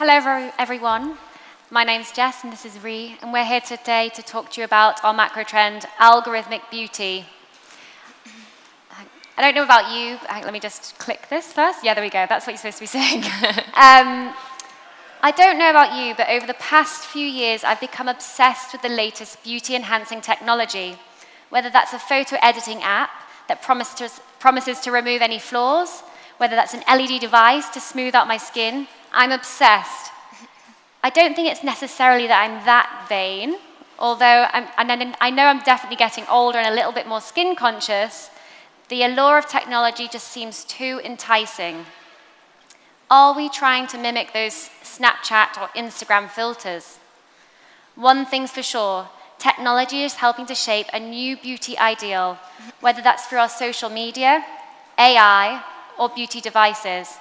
Hello everyone, my name's Jess and this is Rhi, and we're here today to talk to you about our macro trend, Algorithmic Beauty. I don't know about you, let me just click this first. Yeah, there we go, that's what you're supposed to be saying. I don't know about you, but over the past few years I've become obsessed with the latest beauty-enhancing technology, whether that's a photo editing app that promises to remove any flaws, whether that's an LED device to smooth out my skin. I'm obsessed. I don't think it's necessarily that I'm that vain, although I know I'm definitely getting older and a little bit more skin conscious. The allure of technology just seems too enticing. Are we trying to mimic those Snapchat or Instagram filters? One thing's for sure, technology is helping to shape a new beauty ideal, whether that's through our social media, AI, or beauty devices.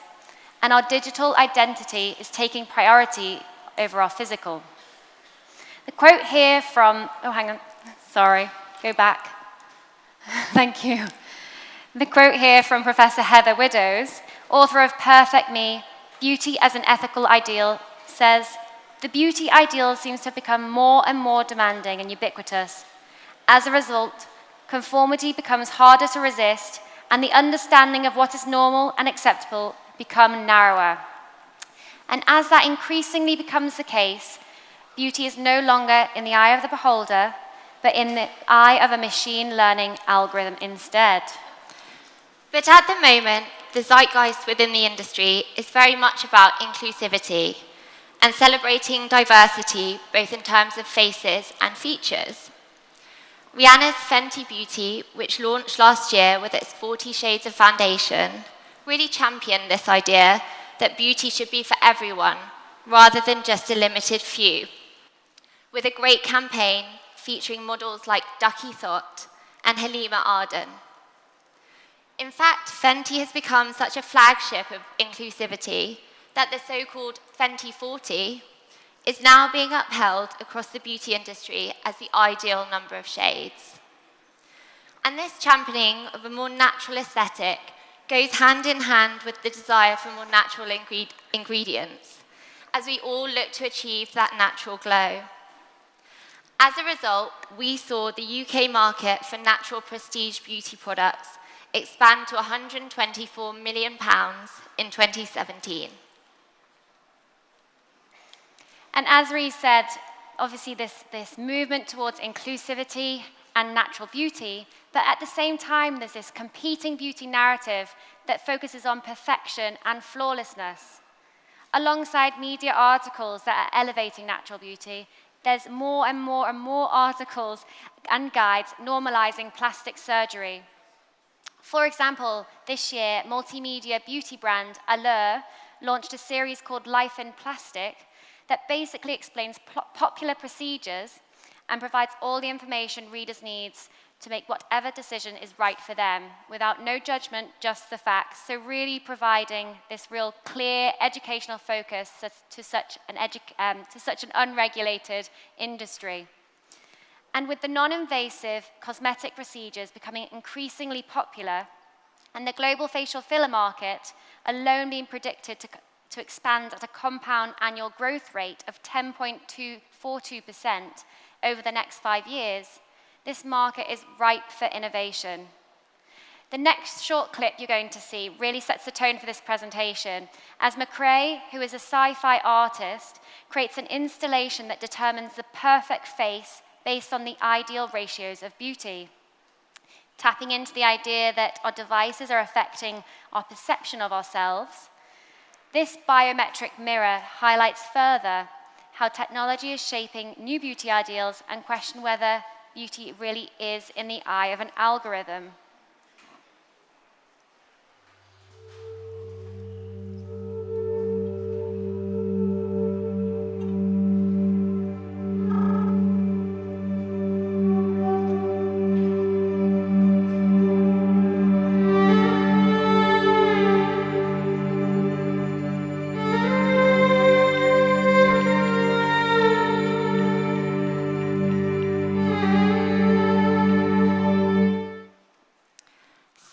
And our digital identity is taking priority over our physical. The quote here from, oh hang on, sorry, go back. Thank you. The quote here from Professor Heather Widdows, author of Perfect Me, Beauty as an Ethical Ideal, says, the beauty ideal seems to have become more and more demanding and ubiquitous. As a result, conformity becomes harder to resist, and the understanding of what is normal and acceptable become narrower. And as that increasingly becomes the case, beauty is no longer in the eye of the beholder, but in the eye of a machine learning algorithm instead. But at the moment, the zeitgeist within the industry is very much about inclusivity and celebrating diversity, both in terms of faces and features. Rhiannon's Fenty Beauty, which launched last year with its 40 Shades of Foundation, really championed this idea that beauty should be for everyone, rather than just a limited few, with a great campaign featuring models like Ducky Thot and Halima Arden. In fact, Fenty has become such a flagship of inclusivity that the so-called Fenty 40 is now being upheld across the beauty industry as the ideal number of shades. And this championing of a more natural aesthetic goes hand in hand with the desire for more natural ingredients, as we all look to achieve that natural glow. As a result, we saw the UK market for natural prestige beauty products expand to £124 million in 2017. And as Rhi said, obviously this movement towards inclusivity and natural beauty, but at the same time there's this competing beauty narrative that focuses on perfection and flawlessness. Alongside media articles that are elevating natural beauty, there's more and more and more articles and guides normalizing plastic surgery. For example, this year, multimedia beauty brand Allure launched a series called Life in Plastic that basically explains popular procedures and provides all the information readers need to make whatever decision is right for them, without no judgment, just the facts. So really providing this real clear educational focus to such an unregulated industry. And with the non-invasive cosmetic procedures becoming increasingly popular, and the global facial filler market alone being predicted to expand at a compound annual growth rate of 10.42% over the next 5 years, this market is ripe for innovation. The next short clip you're going to see really sets the tone for this presentation, as McRae, who is a sci-fi artist, creates an installation that determines the perfect face based on the ideal ratios of beauty. Tapping into the idea that our devices are affecting our perception of ourselves, this biometric mirror highlights further how technology is shaping new beauty ideals and question whether beauty really is in the eye of an algorithm.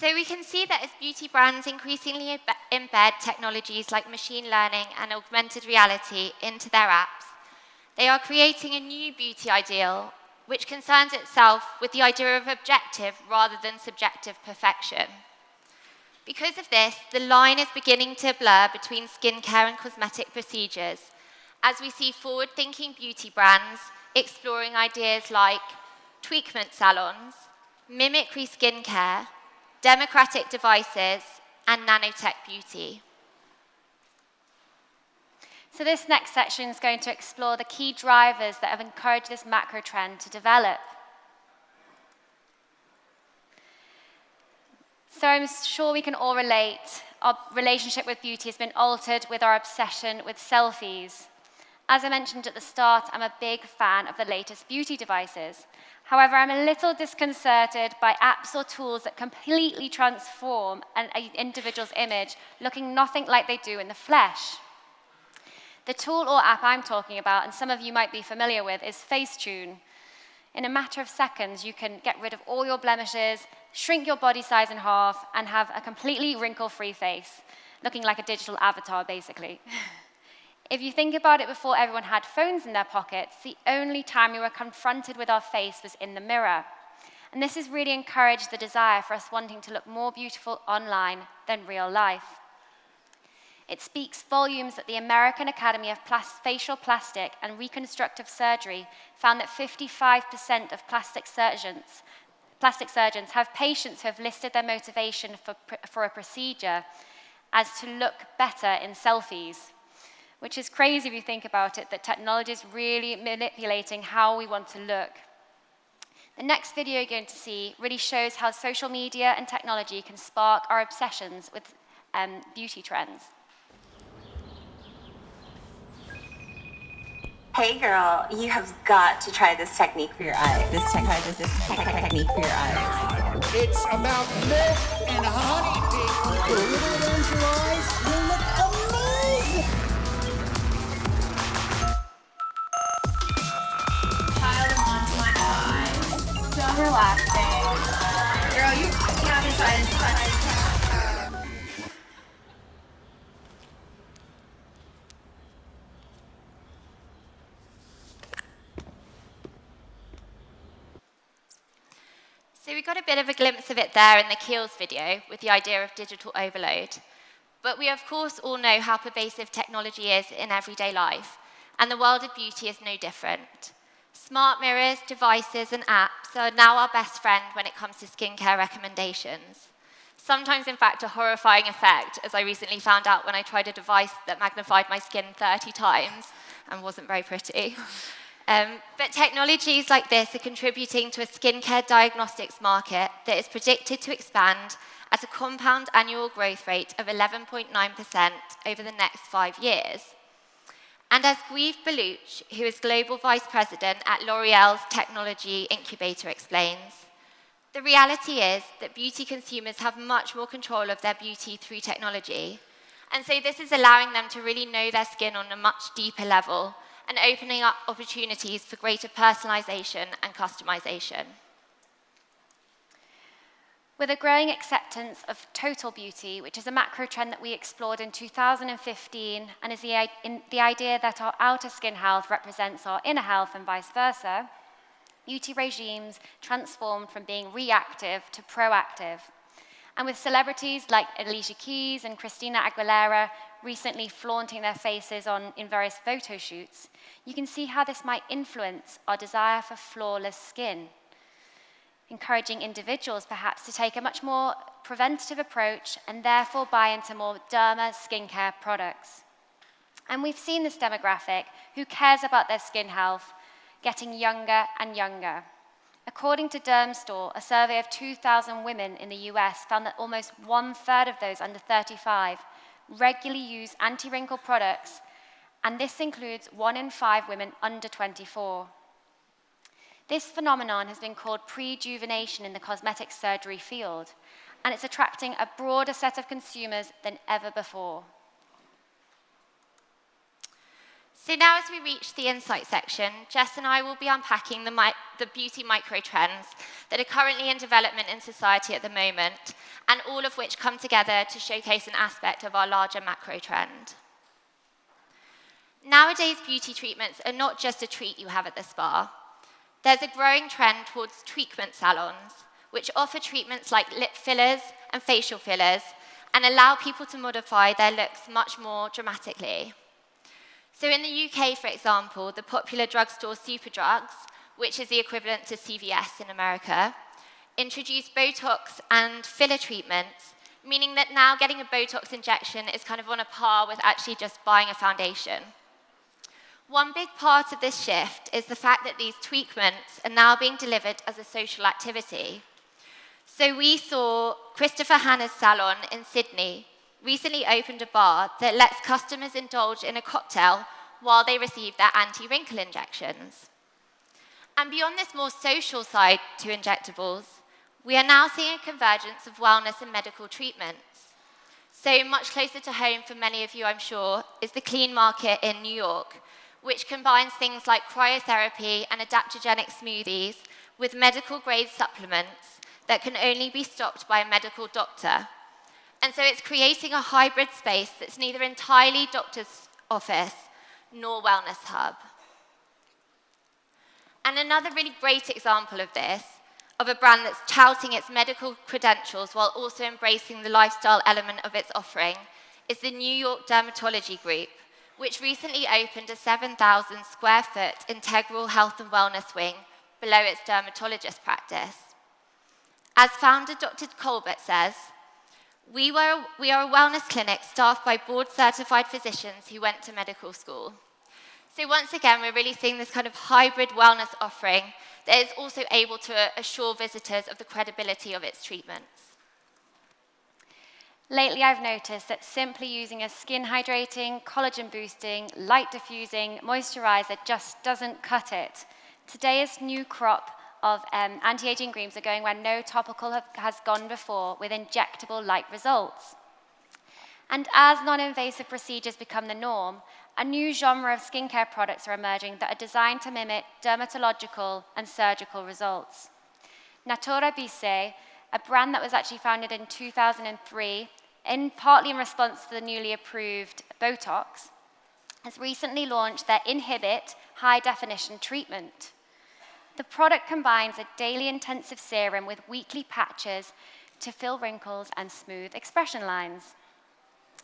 So we can see that as beauty brands increasingly embed technologies like machine learning and augmented reality into their apps, they are creating a new beauty ideal which concerns itself with the idea of objective rather than subjective perfection. Because of this, the line is beginning to blur between skincare and cosmetic procedures, as we see forward-thinking beauty brands exploring ideas like tweakment salons, mimicry skincare, democratic devices, and nanotech beauty. So this next section is going to explore the key drivers that have encouraged this macro trend to develop. So I'm sure we can all relate. Our relationship with beauty has been altered with our obsession with selfies. As I mentioned at the start, I'm a big fan of the latest beauty devices. However, I'm a little disconcerted by apps or tools that completely transform an individual's image, looking nothing like they do in the flesh. The tool or app I'm talking about, and some of you might be familiar with, is Facetune. In a matter of seconds, you can get rid of all your blemishes, shrink your body size in half, and have a completely wrinkle-free face, looking like a digital avatar, basically. If you think about it, before everyone had phones in their pockets, the only time we were confronted with our face was in the mirror. And this has really encouraged the desire for us wanting to look more beautiful online than real life. It speaks volumes that the American Academy of Facial Plastic and Reconstructive Surgery found that 55% of plastic surgeons have patients who have listed their motivation for a procedure as to look better in selfies, which is crazy if you think about it, that technology is really manipulating how we want to look. The next video you're going to see really shows how social media and technology can spark our obsessions with beauty trends. Hey girl, you have got to try this technique for your eyes. This technique for your eyes. It's about milk and honey, dear. Put a little around your eyes, you'll look amazing. Pile them onto my eyes. So relaxing. Girl, you have to try this. So we got a bit of a glimpse of it there in the Kiehl's video with the idea of digital overload. But we of course all know how pervasive technology is in everyday life, and the world of beauty is no different. Smart mirrors, devices, and apps are now our best friend when it comes to skincare recommendations. Sometimes, in fact, a horrifying effect, as I recently found out when I tried a device that magnified my skin 30 times and wasn't very pretty. But technologies like this are contributing to a skincare diagnostics market that is predicted to expand at a compound annual growth rate of 11.9% over the next 5 years. And as Guive Baluch, who is Global Vice President at L'Oreal's Technology Incubator, explains, the reality is that beauty consumers have much more control of their beauty through technology. And so this is allowing them to really know their skin on a much deeper level and opening up opportunities for greater personalization and customization. With a growing acceptance of total beauty, which is a macro trend that we explored in 2015, and is the idea that our outer skin health represents our inner health and vice versa, beauty regimes transformed from being reactive to proactive. And with celebrities like Alicia Keys and Christina Aguilera recently flaunting their faces in various photo shoots, you can see how this might influence our desire for flawless skin, encouraging individuals perhaps to take a much more preventative approach and therefore buy into more derma skincare products. And we've seen this demographic who cares about their skin health getting younger and younger. According to Dermstore, a survey of 2,000 women in the US found that almost 1/3 of those under 35 regularly use anti-wrinkle products, and this includes 1 in 5 women under 24. This phenomenon has been called prejuvenation in the cosmetic surgery field, and it's attracting a broader set of consumers than ever before. So now as we reach the insight section, Jess and I will be unpacking the beauty micro-trends that are currently in development in society at the moment, and all of which come together to showcase an aspect of our larger macro trend. Nowadays, beauty treatments are not just a treat you have at the spa. There's a growing trend towards treatment salons, which offer treatments like lip fillers and facial fillers, and allow people to modify their looks much more dramatically. So in the UK, for example, the popular drugstore Superdrugs, which is the equivalent to CVS in America, introduced Botox and filler treatments, meaning that now getting a Botox injection is kind of on a par with actually just buying a foundation. One big part of this shift is the fact that these treatments are now being delivered as a social activity. So we saw Christopher Hanna's salon in Sydney recently opened a bar that lets customers indulge in a cocktail while they receive their anti-wrinkle injections. And beyond this more social side to injectables, we are now seeing a convergence of wellness and medical treatments. So much closer to home for many of you, I'm sure, is the Clean Market in New York, which combines things like cryotherapy and adaptogenic smoothies with medical-grade supplements that can only be stocked by a medical doctor. And so it's creating a hybrid space that's neither entirely doctor's office nor wellness hub. And another really great example of this, of a brand that's touting its medical credentials while also embracing the lifestyle element of its offering, is the New York Dermatology Group, which recently opened a 7,000 square foot integral health and wellness wing below its dermatologist practice. As founder Dr. Colbert says, we are a wellness clinic staffed by board-certified physicians who went to medical school. So once again, we're really seeing this kind of hybrid wellness offering that is also able to assure visitors of the credibility of its treatments. Lately, I've noticed that simply using a skin hydrating, collagen boosting, light diffusing moisturizer just doesn't cut it. Today's new crop of anti-aging creams are going where no topical has gone before, with injectable-like results. And as non-invasive procedures become the norm, a new genre of skincare products are emerging that are designed to mimic dermatological and surgical results. Natura Bise, a brand that was actually founded in 2003, partly in response to the newly approved Botox, has recently launched their Inhibit high-definition treatment. The product combines a daily intensive serum with weekly patches to fill wrinkles and smooth expression lines.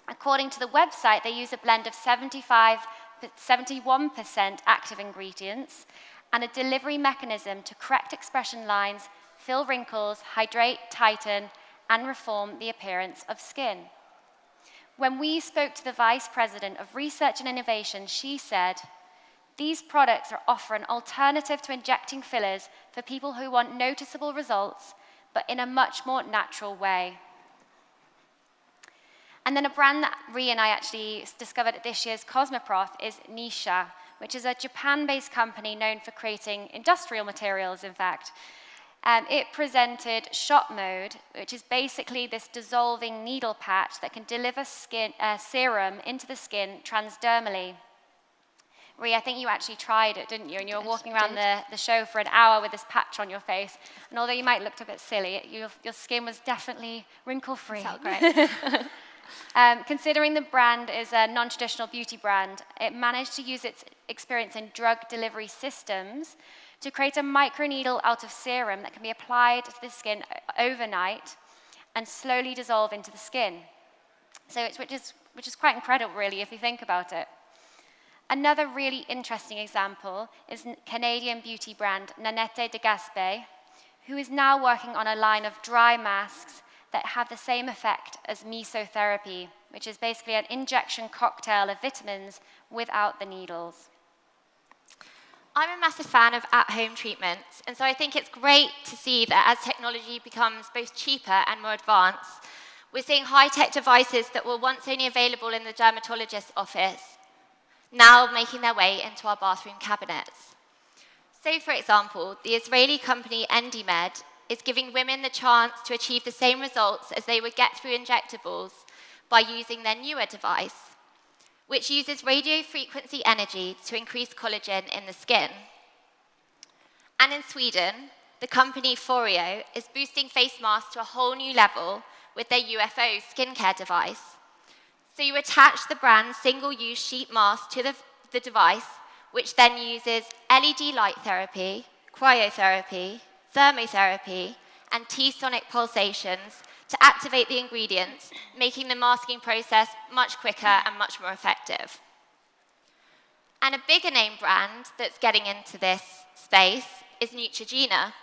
According to the website, they use a blend of 71% active ingredients and a delivery mechanism to correct expression lines, fill wrinkles, hydrate, tighten, and reform the appearance of skin. When we spoke to the Vice President of Research and Innovation, she said, "These products offer an alternative to injecting fillers for people who want noticeable results, but in a much more natural way." And then a brand that Rhi and I actually discovered at this year's Cosmoprof is Nisha, which is a Japan-based company known for creating industrial materials, in fact. It presented Shot Mode, which is basically this dissolving needle patch that can deliver serum into the skin transdermally. Rhi, I think you actually tried it, didn't you? And you were walking around the show for an hour with this patch on your face. And although you might look a bit silly, your skin was definitely wrinkle-free. Felt great. Considering the brand is a non-traditional beauty brand, it managed to use its experience in drug delivery systems to create a microneedle out of serum that can be applied to the skin overnight and slowly dissolve into the skin. So which is quite incredible, really, if you think about it. Another really interesting example is Canadian beauty brand Nanette de Gaspé, who is now working on a line of dry masks that have the same effect as mesotherapy, which is basically an injection cocktail of vitamins without the needles. I'm a massive fan of at-home treatments, and so I think it's great to see that as technology becomes both cheaper and more advanced, we're seeing high-tech devices that were once only available in the dermatologist's office now making their way into our bathroom cabinets. So, for example, the Israeli company EndyMed is giving women the chance to achieve the same results as they would get through injectables by using their newer device. which uses radio frequency energy to increase collagen in the skin. And in Sweden, the company Foreo is boosting face masks to a whole new level with their UFO skincare device. So you attach the brand's single-use sheet mask to the device, which then uses LED light therapy, cryotherapy, thermotherapy, and T-sonic pulsations to activate the ingredients, making the masking process much quicker and much more effective. And a bigger name brand that's getting into this space is Neutrogena.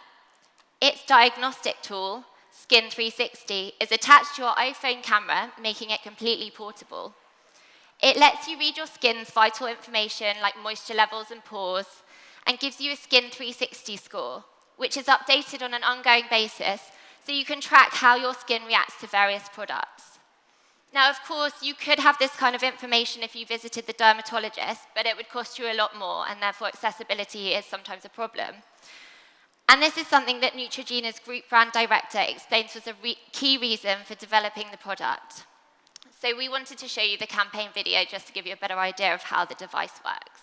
Its diagnostic tool, Skin 360, is attached to your iPhone camera, making it completely portable. It lets you read your skin's vital information like moisture levels and pores, and gives you a Skin 360 score, which is updated on an ongoing basis, so you can track how your skin reacts to various products. Now, of course, you could have this kind of information if you visited the dermatologist, but it would cost you a lot more, and therefore accessibility is sometimes a problem. And this is something that Neutrogena's group brand director explains was a key reason for developing the product. So we wanted to show you the campaign video just to give you a better idea of how the device works.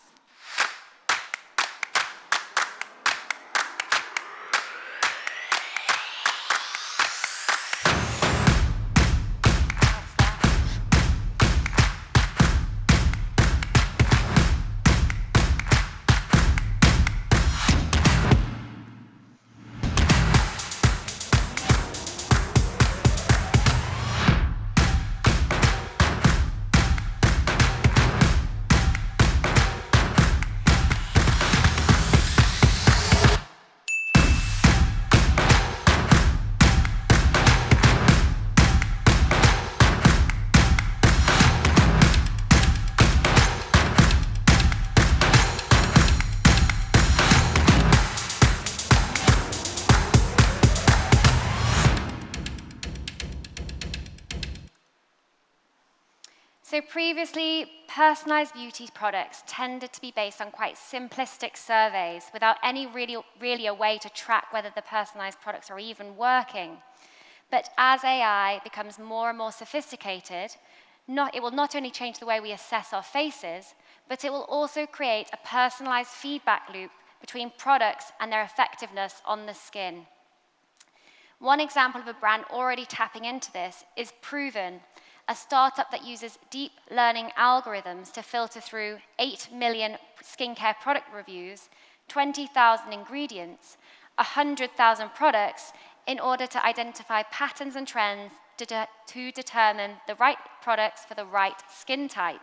So previously, personalized beauty products tended to be based on quite simplistic surveys without any really a way to track whether the personalized products are even working. But as AI becomes more and more sophisticated, it will not only change the way we assess our faces, but it will also create a personalized feedback loop between products and their effectiveness on the skin. One example of a brand already tapping into this is Proven, a startup that uses deep learning algorithms to filter through 8 million skincare product reviews, 20,000 ingredients, 100,000 products in order to identify patterns and trends to determine the right products for the right skin type.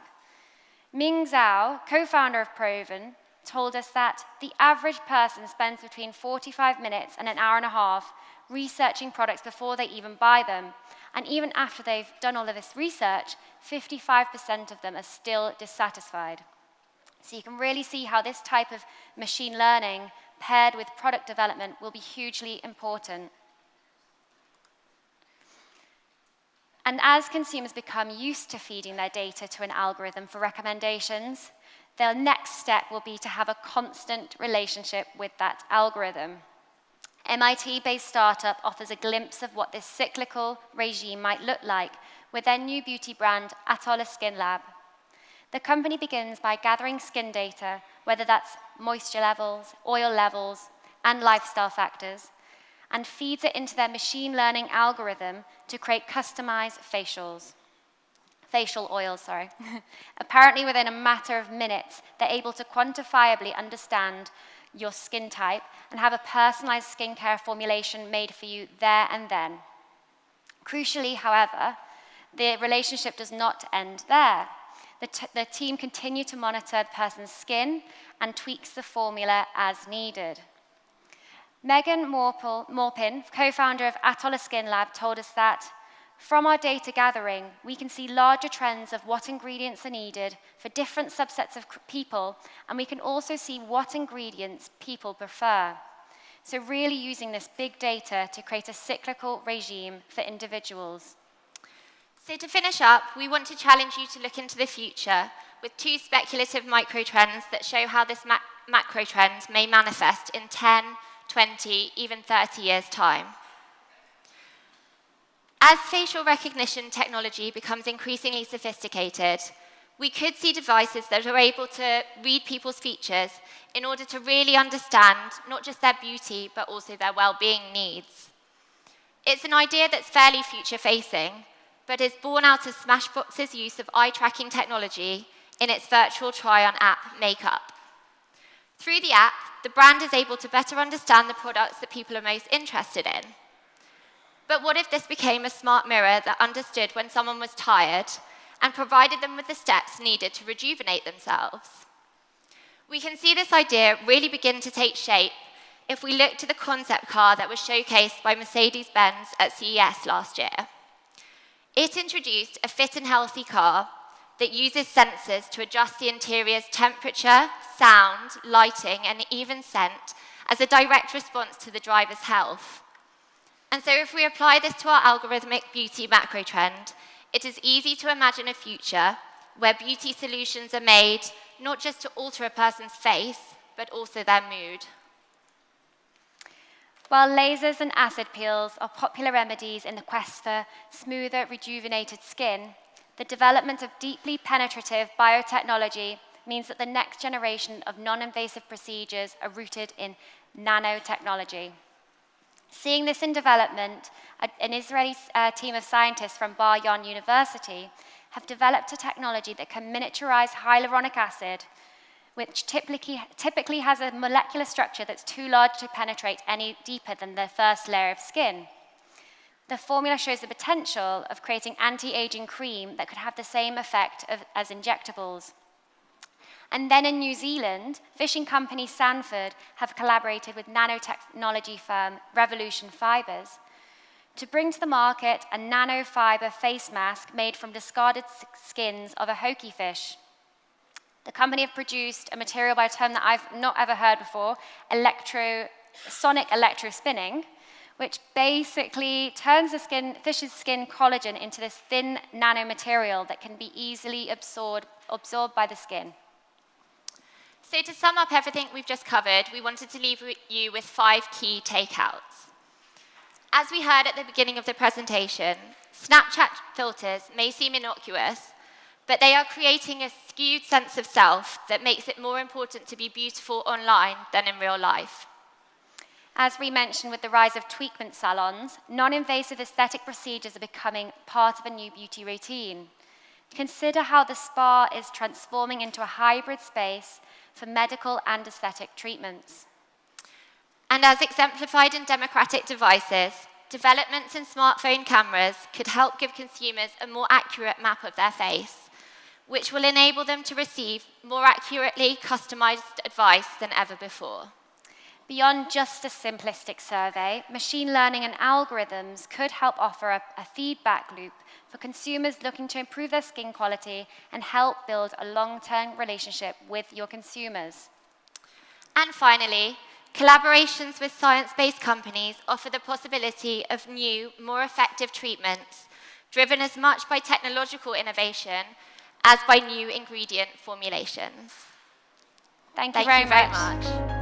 Ming Zhao, co-founder of Proven, told us that the average person spends between 45 minutes and an hour and a half researching products before they even buy them. And even after they've done all of this research, 55% of them are still dissatisfied. So you can really see how this type of machine learning paired with product development will be hugely important. And as consumers become used to feeding their data to an algorithm for recommendations, their next step will be to have a constant relationship with that algorithm. MIT-based startup offers a glimpse of what this cyclical regime might look like with their new beauty brand, Atolla Skin Lab. The company begins by gathering skin data, whether that's moisture levels, oil levels, and lifestyle factors, and feeds it into their machine learning algorithm to create customized facial oils. Apparently, within a matter of minutes, they're able to quantifiably understand your skin type and have a personalized skincare formulation made for you there and then. Crucially, however, the relationship does not end there. The team continue to monitor the person's skin and tweaks the formula as needed. Megan Morpin, co-founder of Atolla Skin Lab, told us that from our data gathering, we can see larger trends of what ingredients are needed for different subsets of people, and we can also see what ingredients people prefer. So really using this big data to create a cyclical regime for individuals. So to finish up, we want to challenge you to look into the future with 2 speculative micro-trends that show how this macro trend may manifest in 10, 20, even 30 years' time. As facial recognition technology becomes increasingly sophisticated, we could see devices that are able to read people's features in order to really understand not just their beauty, but also their well-being needs. It's an idea that's fairly future-facing, but is born out of Smashbox's use of eye-tracking technology in its virtual try-on app, Makeup. Through the app, the brand is able to better understand the products that people are most interested in. But what if this became a smart mirror that understood when someone was tired and provided them with the steps needed to rejuvenate themselves? We can see this idea really begin to take shape if we look to the concept car that was showcased by Mercedes-Benz at CES last year. It introduced a fit and healthy car that uses sensors to adjust the interior's temperature, sound, lighting, and even scent as a direct response to the driver's health. And so if we apply this to our algorithmic beauty macro trend, it is easy to imagine a future where beauty solutions are made not just to alter a person's face, but also their mood. While lasers and acid peels are popular remedies in the quest for smoother, rejuvenated skin, the development of deeply penetrative biotechnology means that the next generation of non-invasive procedures are rooted in nanotechnology. Seeing this in development, an Israeli team of scientists from Bar-Ilan University have developed a technology that can miniaturize hyaluronic acid, which typically has a molecular structure that's too large to penetrate any deeper than the first layer of skin. The formula shows the potential of creating anti-aging cream that could have the same effect as injectables. And then in New Zealand, fishing company Sanford have collaborated with nanotechnology firm Revolution Fibers to bring to the market a nanofiber face mask made from discarded skins of a hoki fish. The company have produced a material by a term that I've not ever heard before, sonic electrospinning, which basically turns the fish's skin collagen into this thin nanomaterial that can be easily absorbed by the skin. So to sum up everything we've just covered, we wanted to leave you with 5 key takeouts. As we heard at the beginning of the presentation, Snapchat filters may seem innocuous, but they are creating a skewed sense of self that makes it more important to be beautiful online than in real life. As we mentioned with the rise of treatment salons, non-invasive aesthetic procedures are becoming part of a new beauty routine. Consider how the spa is transforming into a hybrid space for medical and aesthetic treatments. And as exemplified in democratic devices, developments in smartphone cameras could help give consumers a more accurate map of their face, which will enable them to receive more accurately customized advice than ever before. Beyond just a simplistic survey, machine learning and algorithms could help offer a feedback loop for consumers looking to improve their skin quality and help build a long-term relationship with your consumers. And finally, collaborations with science-based companies offer the possibility of new, more effective treatments, driven as much by technological innovation as by new ingredient formulations. Thank you very much.